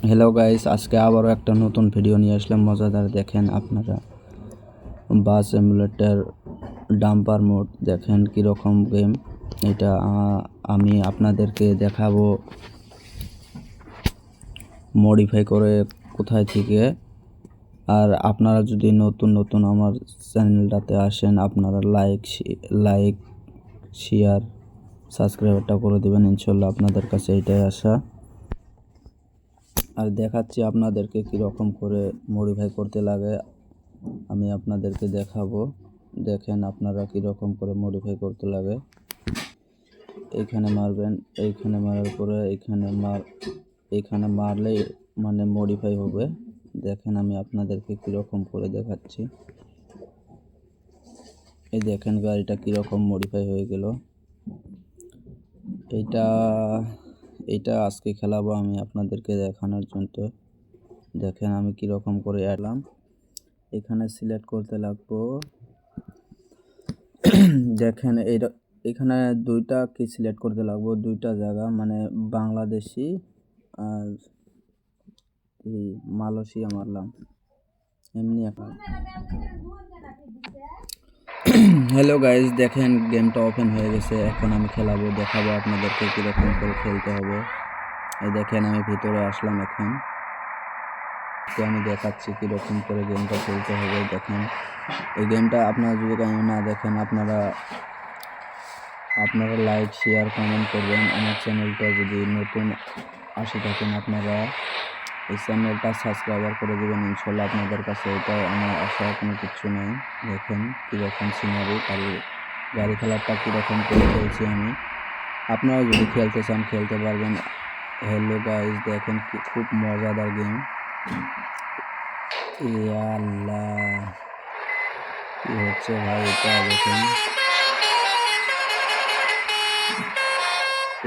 Hello guys, আজকে আবারও একটা নতুন ভিডিও নিয়ে আসলাম মজাদার। দেখেন আপনারা বাস এমুলেটর ডাম্পার মোড, দেখেন কীরকম গেম এটা। আমি আপনাদেরকে দেখাবো মডিফাই করে কোথায় থেকে। আর আপনারা যদি নতুন আমার চ্যানেলটাতে আসেন, আপনারা লাইক শেয়ার সাবস্ক্রাইবটা করে দেবেন ইনশাল্লাহ। আপনাদের কাছে এটাই আশা। আর দেখাচ্ছি আপনাদেরকে কীরকম করে মডিফাই করতে লাগে, আমি আপনাদেরকে দেখাবো। দেখেন আপনারা কীরকম করে মডিফাই করতে লাগে। এইখানে মারবেন, এইখানে মারার পরে এইখানে মারলেই মানে মডিফাই হবে। দেখেন আমি আপনাদেরকে কীরকম করে দেখাচ্ছি। এই দেখেন গাড়িটা কীরকম মডিফাই হয়ে গেল। এইটা আজকে খেলাবো আমি আপনাদেরকে দেখানোর জন্য। দেখেন আমি কীরকম করে এলাম। এখানে সিলেক্ট করতে লাগবো। দেখেন এখানে দুইটা কি সিলেক্ট করতে লাগবো, দুইটা জায়গা মানে বাংলাদেশি আর মালয়েশিয়া মারলাম এমনি এখন। হ্যালো গাইজ, দেখেন গেমটা ওপেন হয়ে গেছে। এখন আমি খেলাবো, দেখাবো আপনাদেরকে কীরকম করে খেলতে হবে। এই দেখেন আমি ভিতরে আসলাম। এখন আমি দেখাচ্ছি কীরকম করে গেমটা খেলতে হবে। দেখেন এই গেমটা আপনারা যদি না দেখেন, আপনারা লাইক শেয়ার কমেন্ট করবেন। আমার চ্যানেলটা যদি নতুন আসে থাকেন, আপনারা এই চ্যানেলটা সাবস্ক্রাইবার করে দেবেন ইনশাল্লাহ। আপনাদের কাছে এটাই আমার আশা, কোনো কিছু নেই। দেখেন কীরকম সিনারি, গাড়ি খেলাটা কীরকম করে খেলছি আমি। আপনারা যদি খেলতে চান খেলতে পারবেন। হ্যালো গাইজ, দেখেন খুব মজাদার গেম। আল্লাহ কি হচ্ছে ভাই, এটা দেখেন।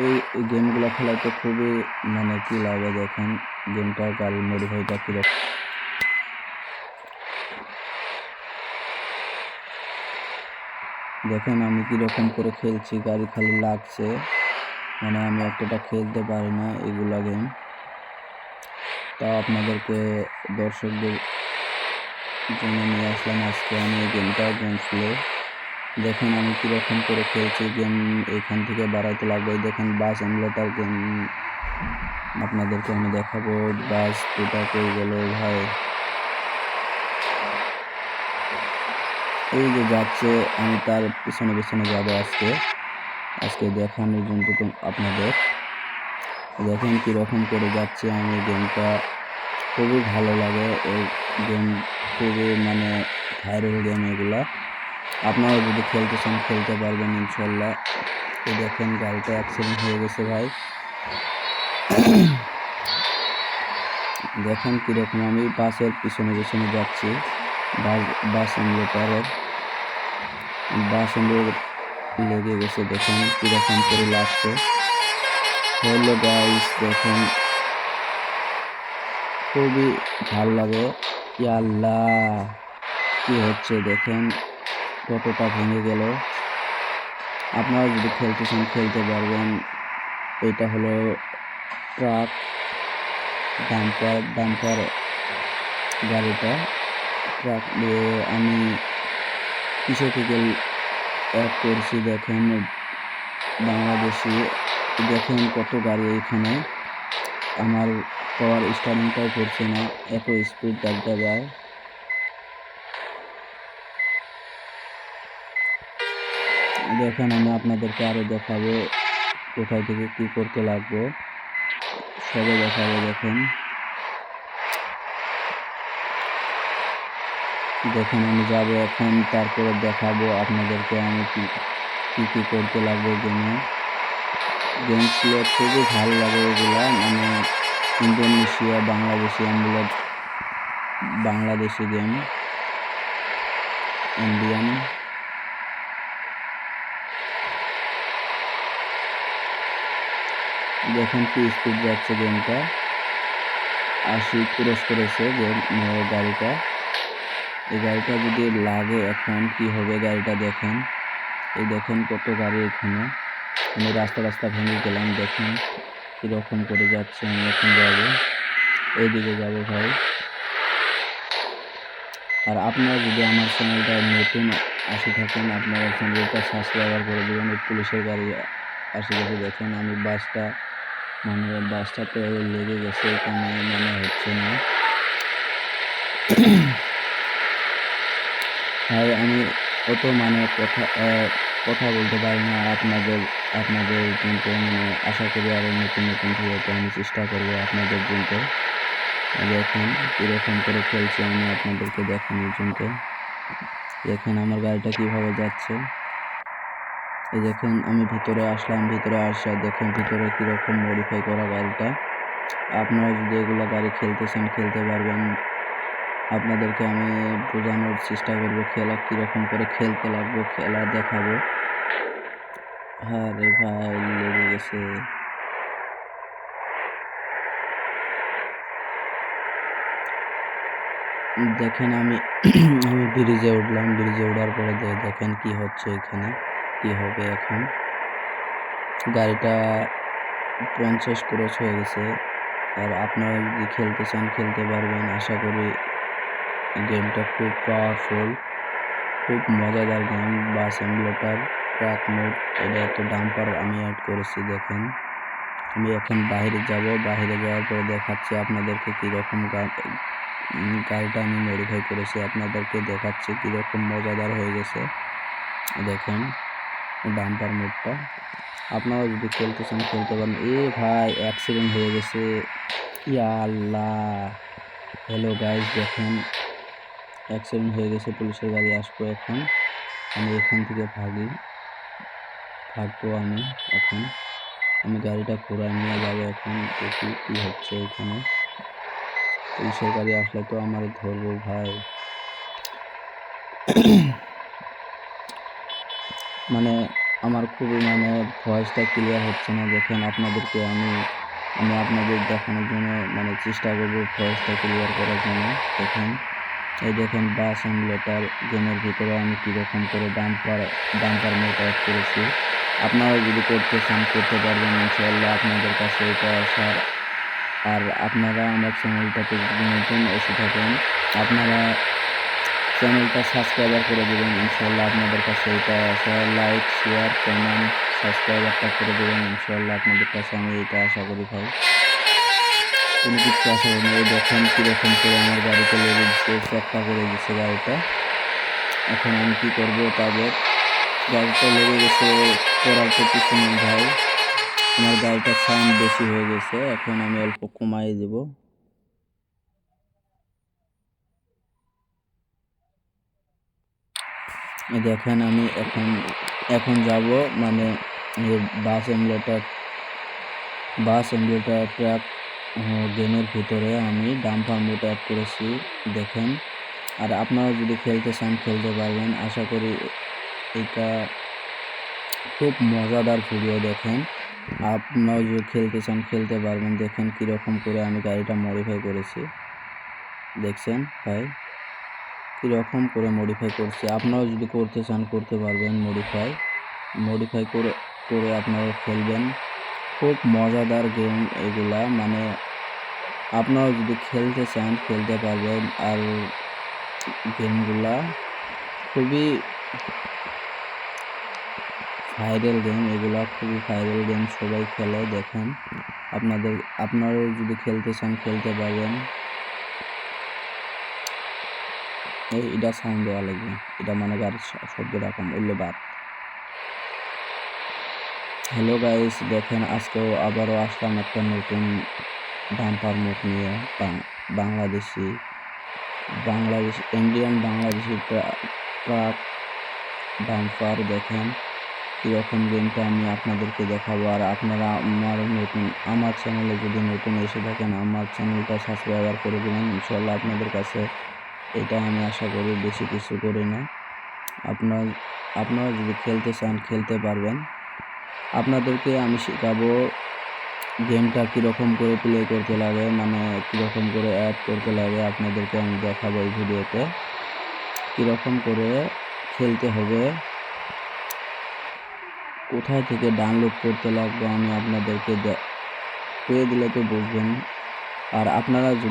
এই গেমগুলো খেলাতে খুবই মানে কি লাগে। দেখেন গেমটা গাড়ির মডিফাইটা কীরকম। দেখেন আমি কীরকম করে খেলছি, গাড়ি খালি লাগছে, মানে আমি একটা খেলতে পারি না এগুলা গেম। তাও আপনাদেরকে দর্শকদের জন্য নিয়ে আসলাম আজকে আমি এই গেম খেলে। দেখেন আমি কীরকম করে খেলছি গেম। এখান থেকে বাড়াইতে লাগবে। দেখেন বাস এমুলেটর গেম আপনাদেরকে আমি দেখাবো। বাস দুটা কই গেল ভাই, এই যে যাচ্ছে, আমি তার পিছনে যাবো আজকে দেখানোর জন্য আপনাদের। দেখেন কীরকম করে যাচ্ছে আমি। গেমটা খুবই ভালো লাগে, এই গেম খুবই মানে ভাইরাল গেম এগুলা। আপনারা যদি খেলতে চান খেলতে পারবেন ইনশাল্লাহ। তো দেখেন গাড়িটা অ্যাক্সিডেন্ট হয়ে গেছে ভাই। দেখেন কীরকম আমি বাসের পিছনে যাচ্ছি। বাস লেগে গেছে। দেখেন কীরকম করে লাগছে। হ্যালো গাইস, দেখেন খুবই ভালো লাগে। আল্লাহ কি হচ্ছে, দেখেন কতটা ভেঙে গেল। আপনারা যদি খেলতে চান খেলতে পারবেন। এটা হলো ট্রাক ডাম্পার গাড়িটা। ট্রাক দিয়ে আমি কিসে থেকে অ্যাড করছি। দেখেন বাংলাদেশি। দেখেন কত গাড়ি এখানে। আমার পাওয়ার স্টার্টিংটাও করছে না, এত স্পিড গাড়িটা যায়। দেখেন আমি আপনাদেরকে আরো দেখাবো কোথায় থেকে কি করতে লাগবো, সবে দেখাবো। দেখেন আমি যাবো এখন, তারপরে দেখাবো আপনাদেরকে আমি কি করতে লাগবে গেম ছিল। খুবই ভালো লাগে এগুলা, মানে ইন্দোনেশিয়া বাংলাদেশি গেম, ইন্ডিয়ান। দেখেন কি স্পিড যাচ্ছে গেমটা, 80 ক্রস করেছে গাড়িটা। এই গাড়িটা যদি লাগে এখন কি হবে গাড়িটা। দেখেন এই দেখেন কত গাড়ি এখানে। আমি রাস্তা ভেঙে গেলাম। দেখেন কীরকম করে যাচ্ছে। আমি এখন যাবো। এইদিকে যাব ভাই। আর আপনারা যদি আমার চ্যানেলটা নতুন আসে থাকেন, আপনারা চ্যানেলটা সাবস্ক্রাইব করে দেবেন। এই পুলিশের গাড়ি আশেপাশে দেখেন, আমি বাসটাতে লেগে গেছে, এখানে মানে হচ্ছে না ভাই। আমি অত মানে কথা বলতে পারি না আপনাদের জন্য। মানে আশা করি আরো নতুন নতুন ভিডিওতে আমি চেষ্টা করবো আপনাদের জন্য। দেখেন কিরকম করে খেলছি আমি আপনাদেরকে দেখানোর জন্য। দেখেন আমার গাড়িটা কিভাবে যাচ্ছে। এই দেখেন আমি ভিতরে আসলাম, ভিতরে আসা দেখেন ভিতরে কিরকম মডিফাই করা গাড়িটা। আপনারা যদি এগুলো গাড়ি খেলতে চান খেলতে পারবেন। আপনাদেরকে আমি বোঝানোর চেষ্টা করব খেলা কিরকম করে খেলতে লাগবে, খেলা দেখাবো। আরে ভাই লেগে গেছে। দেখেন আমি আমি ব্রিজে উঠলাম, ব্রিজে ওঠার পরে দেখেন কি হচ্ছে এখানে, কি হবে এখন। গাড়িটা 50 ক্রস হয়ে গেছে। আর আপনারা যদি খেলতে চান খেলতে পারবেন। আশা করি গেমটা খুব পাওয়ারফুল, খুব মজাদার গেম। বাস এমুলেটর ট্রাক মোড, এটা একটা ডাম্পার আমি অ্যাড করেছি। দেখেন আমি এখন বাইরে যাব, বাইরে যাওয়ার পরে দেখাচ্ছি আপনাদেরকে কীরকম গাড়িটা আমি মডিফাই করেছি, আপনাদেরকে দেখাচ্ছি কীরকম মজাদার হয়ে গেছে। দেখেন ডাম্পার মোডটা। আপনারা যদি খেলতে চান খেলতে পারেন। ভাই অ্যাক্সিডেন্ট হয়ে গেছে, ইয়া আল্লাহ। হ্যালো গাইস, দেখেন অ্যাক্সিডেন্ট হয়ে গেছে, পুলিশের গাড়ি আসবো এখন। আমি এখান থেকে ভাগবো আমি এখন। আমি গাড়িটা ঘোরায় নিয়ে যাবো এখন, দেখি কি হচ্ছে এখানে। পুলিশের গাড়ি আসলে তো আমার ধরবো ভাই। মানে আমার খুবই মানে ভয়েসটা ক্লিয়ার হচ্ছে না। দেখেন আপনাদেরকে আমি আপনাদের দেখানোর জন্য মানে চেষ্টা করবো ভয়েসটা ক্লিয়ার করার জন্য। দেখেন এই দেখেন বাস এমুলেটর গেমের ভিতরে আমি কীরকম করে ডাম্পার মোড অ্যাড করেছি। আপনারা যদি করতে চান করতে পারবেন ইনশাআল্লাহ, আপনাদের কাছে এটা আসার। আর আপনারা আমার চ্যানেলটাতে যদি নতুন এসে থাকেন, আপনারা চ্যানেলটা সাবস্ক্রাইবার করে দেবেন ইনশাআল্লাহ। আপনাদের কাছে এটা আশা, লাইক শেয়ার কমেন্ট সাবস্ক্রাইবারটা করে দেবেন ইনশাআল্লাহ। আপনাদের কাছে আমি এটা আশা করি ভাই, কোনো কিছু আশা করি না। এই দেখেন কীরকম করে আমার গাড়িতে লেগে দিচ্ছে, চ্যাপ্টা করে দিচ্ছে গাড়িটা। এখন আমি কি করব, তাদের গাড়িটা লেগে গেছে, করার তো কিছু নেই ভাই। আমার গাড়িটার সাউন্ড বেশি হয়ে গেছে, এখন আমি অল্প কমাই দেব। দেখেন আমি এখন যাব মানে বাস এমুলেটর ট্রাক গেমের ভিতরে আমি ডাম্পার মোড অ্যাড করেছি। দেখেন আর আপনারা যদি খেলতে চান খেলতে পারবেন। আশা করি এটা খুব মজাদার ভিডিও। দেখেন আপনারা যদি খেলতে চান খেলতে পারবেন। দেখেন কীরকম করে আমি গাড়িটা মডিফাই করেছি, দেখছেন ভাই কীরকম করে মডিফাই করছি। আপনারাও যদি করতে চান করতে পারবেন। মডিফাই করে আপনারা খেলবেন। খুব মজাদার গেম এগুলা, মানে আপনারাও যদি খেলতে চান খেলতে পারবেন। আর গেমগুলা খুবই ভাইরাল গেম, এগুলা খুবই ভাইরাল গেম, সবাই খেলে। দেখেন আপনারাও যদি খেলতে চান খেলতে পারবেন। এটা সাউন্ড দেওয়া লাগবে, এটা মানে গাড়ির শব্দ রাখাম উল্লে বাদ। হ্যালো গাইস, দেখেন আজকেও আবারও আসলাম একটা নতুন ডাম্পার মোড নিয়ে। Bangladeshi Indian Bangladeshi truck dumper. দেখেন কীরকম গেমটা আমি আপনাদেরকে দেখাবো। আর আপনারা আমার চ্যানেলে যদি নতুন এসে থাকেন, আমার চ্যানেলটা সাবস্ক্রাইবার করে দেবেন ইনশাআল্লাহ। আপনাদের কাছে এটা আমি আশা করি, বেশি কিছু করি না। আপনারা যদি খেলতে চান খেলতে পারবেন। আপনাদেরকে আমি শেখাবো গেমটা কীরকম করে প্লে করতে লাগে, মানে কীরকম করে অ্যাড করতে লাগে। আপনাদেরকে আমি দেখাবো এই ভিডিওতে কীরকম করে খেলতে হবে, কোথায় থেকে ডাউনলোড করতে লাগবে। আমি আপনাদেরকে পেয়ে দিলে তো বুঝবেন আর আপনারা যদি